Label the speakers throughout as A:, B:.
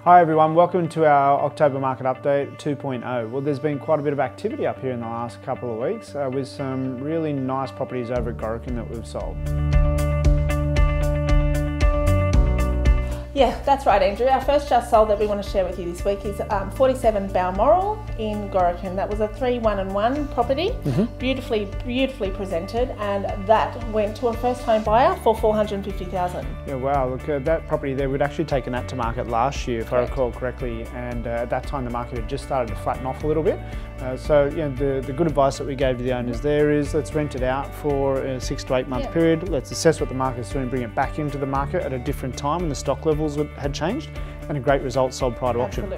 A: Hi everyone, welcome to our October Market Update 2.0. Well, there's been quite a bit of activity up here in the last couple of weeks with some really nice properties over at Gorokan that we've sold.
B: Yeah, that's right, Andrew. Our first just sold that we want to share with you this week is 47 Balmoral in Gorokan. That was a 3-1-1 property, beautifully presented, and that went to a first home buyer for $450,000.
A: Yeah, wow, look, that property there, we'd actually taken that to market last year, if I recall correctly, and at that time the market had just started to flatten off a little bit. So you know, the good advice that we gave to the owners there is let's rent it out for a 6 to 8 month period, let's assess what the market's doing, bring it back into the market at a different time when the stock levels had changed, and a great result sold prior to auction.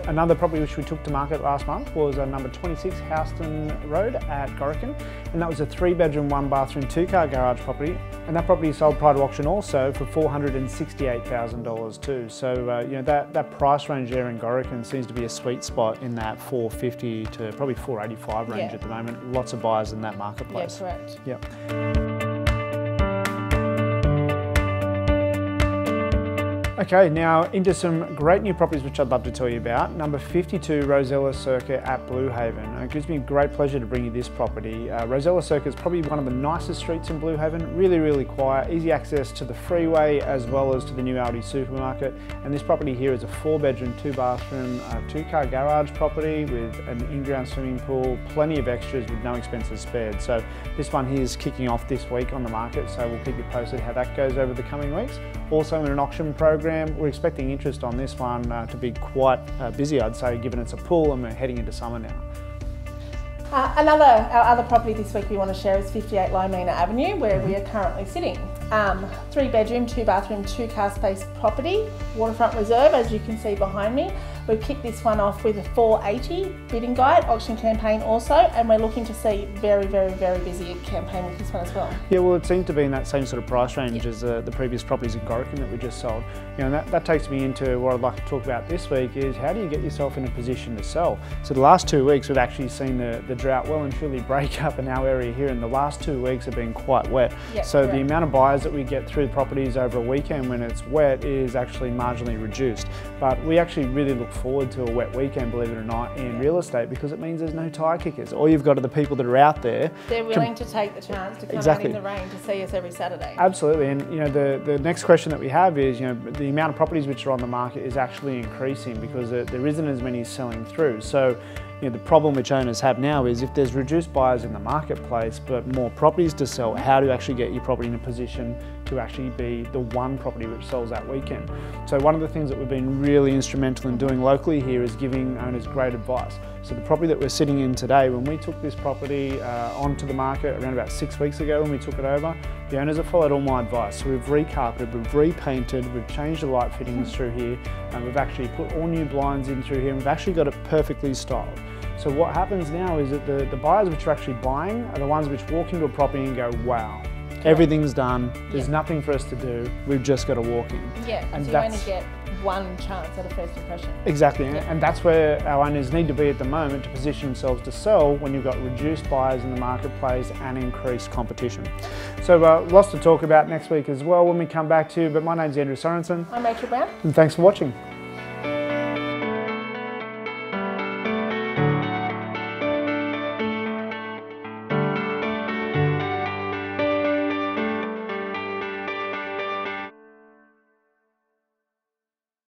A: Another property which we took to market last month was number 26 Houston Road at Gorokan, and that was a 3-bedroom, 1-bathroom, 2-car garage property, and that property sold prior to auction also for $468,000 too. So you know, that price range there in Gorokan seems to be a sweet spot in that $450 to probably $485 range at the moment. Lots of buyers in that marketplace.
B: Yeah, correct.
A: Yeah. Okay, now into some great new properties which I'd love to tell you about. Number 52 Rosella Circuit at Blue Haven. It gives me great pleasure to bring you this property. Rosella Circuit is probably one of the nicest streets in Blue Haven. Really quiet, easy access to the freeway as well as to the new Aldi supermarket. And this property here is a 4-bedroom, 2-bathroom, 2-car garage property with an in-ground swimming pool, plenty of extras with no expenses spared. So this one here is kicking off this week on the market, so we'll keep you posted how that goes over the coming weeks. Also in an auction program, we're expecting interest on this one to be quite busy, I'd say, given it's a pool and we're heading into summer now.
B: Our other property this week we want to share is 58 Lymena Avenue, where we are currently sitting. 3-bedroom, 2-bathroom, 2-car space property, waterfront reserve, as you can see behind me. We've kicked this one off with a 480 bidding guide, auction campaign also, and we're looking to see very busy campaign with this one as well. Yeah,
A: well, it seemed to be in that same sort of price range as the previous properties in Gorokan that we just sold. You know, that takes me into what I'd like to talk about this week is how do you get yourself in a position to sell? So the last 2 weeks we've actually seen the drought well and truly break up in our area here, and the last 2 weeks have been quite wet. So the amount of buyers that we get through properties over a weekend when it's wet is actually marginally reduced. But we actually really look forward to a wet weekend, believe it or not, in real estate, because it means there's no tyre kickers. All you've got are the people that are out there.
B: They're willing to take the chance to come out in the rain to see us every Saturday.
A: Absolutely, and you know, the next question that we have is, you know, the amount of properties which are on the market is actually increasing because there isn't as many selling through. So you know, the problem which owners have now is if there's reduced buyers in the marketplace but more properties to sell, how to actually get your property in a position to actually be the one property which sells that weekend. So one of the things that we've been really instrumental in doing locally here is giving owners great advice. So the property that we're sitting in today, when we took this property onto the market around about 6 weeks ago when we took it over, the owners have followed all my advice. So we've recarpeted, we've repainted, we've changed the light fittings through here, and we've actually put all new blinds in through here, and we've actually got it perfectly styled. So what happens now is that the buyers which are actually buying are the ones which walk into a property and go, wow, everything's done, there's nothing for us to do, we've just got to walk in.
B: Yeah, and so you only get one chance at a first impression.
A: Exactly, and that's where our owners need to be at the moment to position themselves to sell when you've got reduced buyers in the marketplace and increased competition. So lots to talk about next week as well when we come back to you, but my name's Andrew Sorensen.
B: I'm Rachel Brown.
A: And thanks for watching.